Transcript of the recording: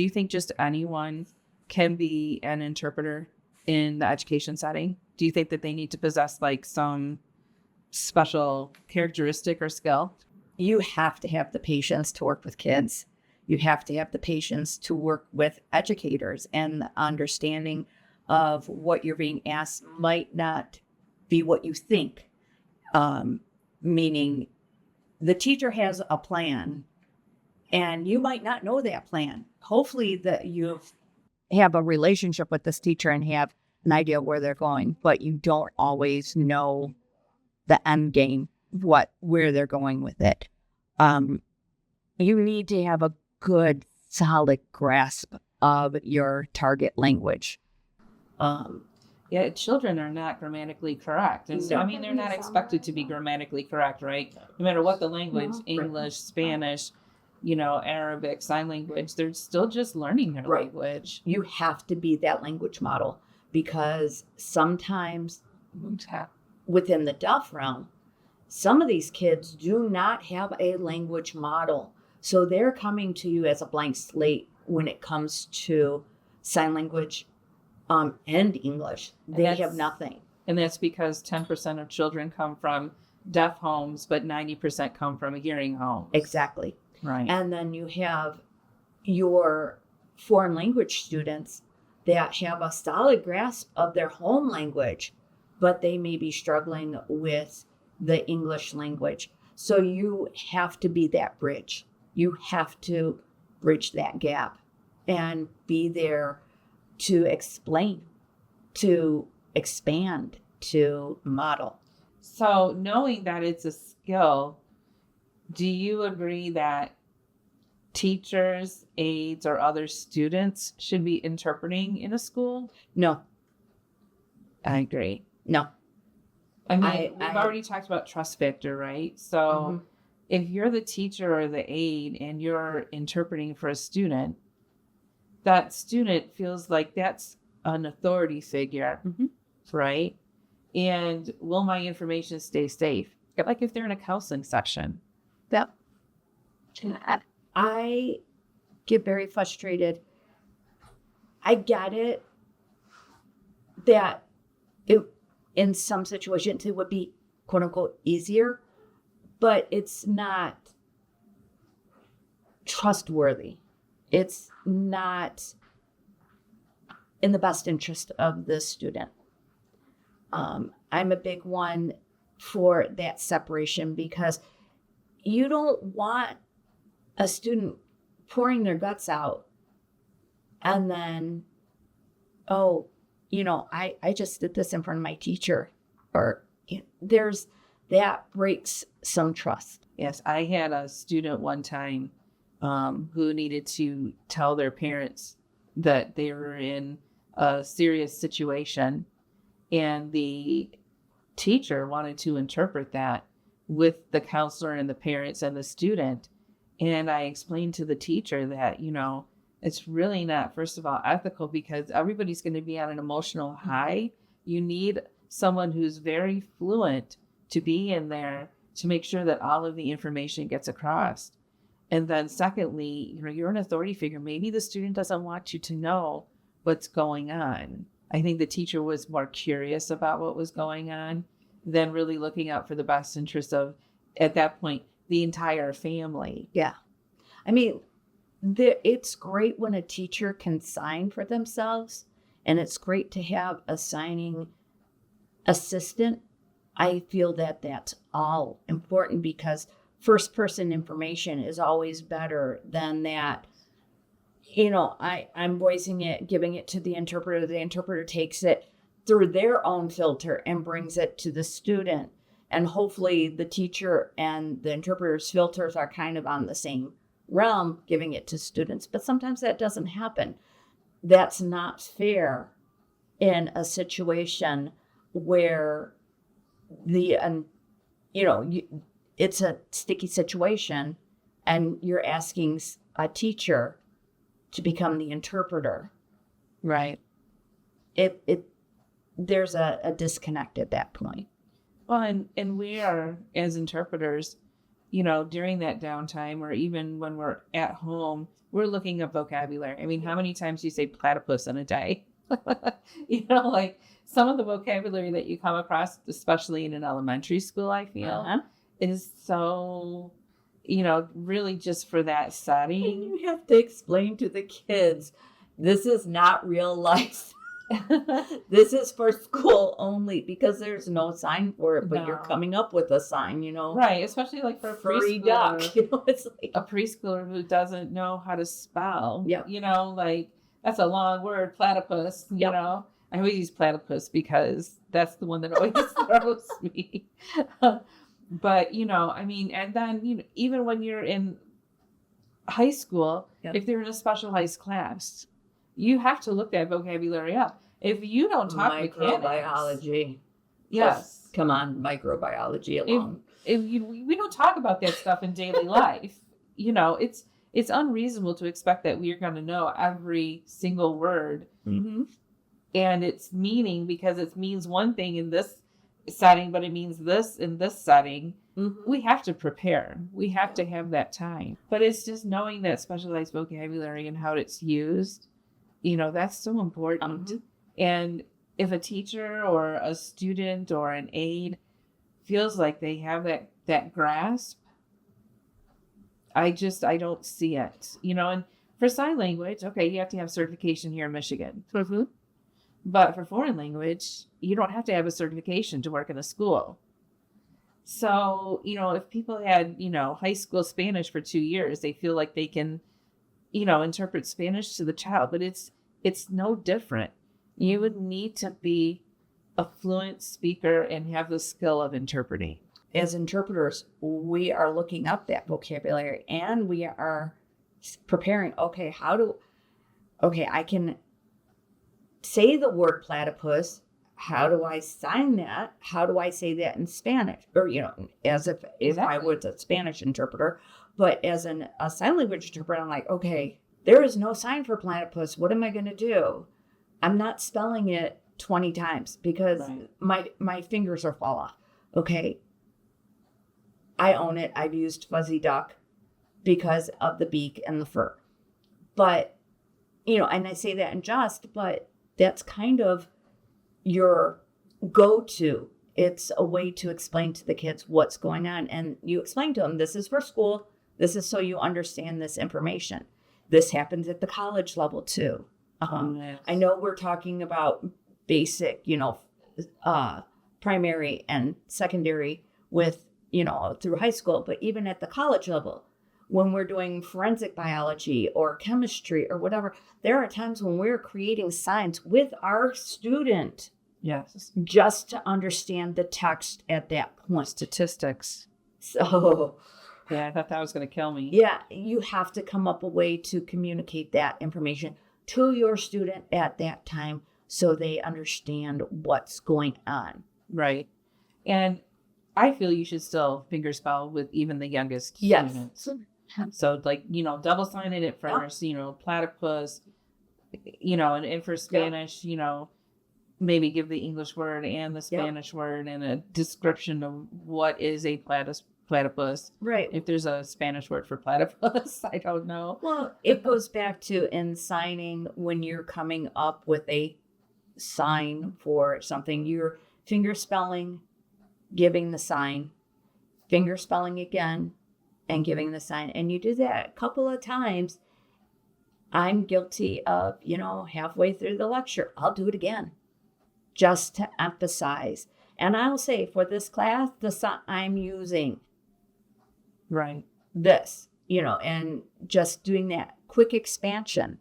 Do you think just anyone can be an interpreter in the education setting? Do you think that they need to possess like some special characteristic or skill? You have to have the patience to work with kids. You have to have the patience to work with educators, and the understanding of what you're being asked might not be what you think. Meaning the teacher has a plan and you might not know that plan. Hopefully that you have a relationship with this teacher and have an idea where they're going, but you don't always know the end game, where they're going with it. You need to have a good, solid grasp of your target language. Yeah, children are not grammatically correct. And so, I mean, they're not expected to be grammatically correct, right? No matter what the language, English, Spanish, Arabic, sign language, they're still just learning their language. You have to be that language model, because sometimes within the deaf realm, some of these kids do not have a language model. So they're coming to you as a blank slate when it comes to sign language and English. They have nothing. And that's because 10% of children come from deaf homes, but 90% come from hearing homes. Exactly. Right. And then you have your foreign language students that have a solid grasp of their home language, but they may be struggling with the English language. So you have to be that bridge. You have to bridge that gap and be there to explain, to expand, to model. So knowing that it's a skill, do you agree that teachers, aides, or other students should be interpreting in a school? No. I agree. No. I mean, we've already talked about trust factor, right? So if you're the teacher or the aide and you're interpreting for a student, that student feels like that's an authority figure, right? And will my information stay safe? Like if they're in a counseling session. Yep. I get very frustrated. I get it that in some situations it would be quote unquote easier, but it's not trustworthy. It's not in the best interest of the student. I'm a big one for that separation, because you don't want a student pouring their guts out and then, I just did this in front of my teacher, or that breaks some trust. Yes, I had a student one time who needed to tell their parents that they were in a serious situation, and the teacher wanted to interpret that with the counselor and the parents and the student. And I explained to the teacher that, it's really not, first of all, ethical, because everybody's going to be on an emotional high. You need someone who's very fluent to be in there to make sure that all of the information gets across. And then secondly, you're an authority figure. Maybe the student doesn't want you to know what's going on. I think the teacher was more curious about what was going on than really looking out for the best interest of, at that point, the entire family. Yeah. I mean, it's great when a teacher can sign for themselves, and it's great to have a signing assistant. I feel that that's all important, because first person information is always better than that. I'm voicing it, giving it to the interpreter. The interpreter takes it through their own filter and brings it to the student. And hopefully the teacher and the interpreter's filters are kind of on the same realm, giving it to students. But sometimes that doesn't happen. That's not fair in a situation where it's a sticky situation and you're asking a teacher to become the interpreter. Right. There's a disconnect at that point. Well, and we are, as interpreters, during that downtime or even when we're at home, we're looking up vocabulary. I mean, how many times do you say platypus in a day? Like some of the vocabulary that you come across, especially in an elementary school, I feel is so, really just for that And setting. you have to explain to the kids, this is not real life. This is for school only, because there's no sign for it, but you're No. coming up with a sign, Right, especially like for a furry duck. preschooler, It's like, a preschooler who doesn't know how to spell. Yep. Like that's a long word, platypus. Yep. I always use platypus because that's the one that always throws me. But I mean, and then even when you're in high school, Yep. if they're in a specialized class, you have to look that vocabulary up. If you don't talk mechanics, microbiology. yes. Come on, microbiology alone. We don't talk about that stuff in daily life. It's unreasonable to expect that we are going to know every single word Mm-hmm. and its meaning, because it means one thing in this setting, but it means this in this setting. Mm-hmm. We have to prepare. We have to have that time. But it's just knowing that specialized vocabulary and how it's used, that's so important. Mm-hmm. And if a teacher or a student or an aide feels like they have that grasp, I don't see it. And for sign language, okay, you have to have certification here in Michigan. Mm-hmm. But for foreign language, you don't have to have a certification to work in a school. So, if people had, high school Spanish for 2 years, they feel like they can, interpret Spanish to the child, but it's no different. You would need to be a fluent speaker and have the skill of interpreting. As interpreters, we are looking up that vocabulary and we are preparing. Okay, I can say the word platypus. How do I sign that? How do I say that in Spanish? Or, as if I Exactly. was a Spanish interpreter, but as a sign language interpreter, I'm like, okay, there is no sign for platypus. What am I going to do? I'm not spelling it 20 times because my fingers are fall off. Okay. I own it. I've used fuzzy duck because of the beak and the fur. But, and I say that in jest, but that's kind of your go-to. It's a way to explain to the kids what's going on. And you explain to them, this is for school. This is so you understand this information. This happens at the college level too. Yes. I know we're talking about basic, primary and secondary with, through high school, but even at the college level, when we're doing forensic biology or chemistry or whatever, there are times when we're creating signs with our student. Yes. Just to understand the text at that point. Statistics. So, yeah, I thought that was going to kill me. Yeah, you have to come up with a way to communicate that information to your student at that time so they understand what's going on. Right. And I feel you should still fingerspell with even the youngest students. So double sign it at first, platypus, and for Spanish, maybe give the English word and the Spanish word and a description of what is a platypus. Right. If there's a Spanish word for platypus, I don't know. Well, it goes back to in signing, when you're coming up with a sign for something, you're fingerspelling, giving the sign, fingerspelling again, and giving the sign. And you do that a couple of times. I'm guilty of, halfway through the lecture, I'll do it again just to emphasize. And I'll say, for this class, the sign I'm using Right. this, and just doing that quick expansion.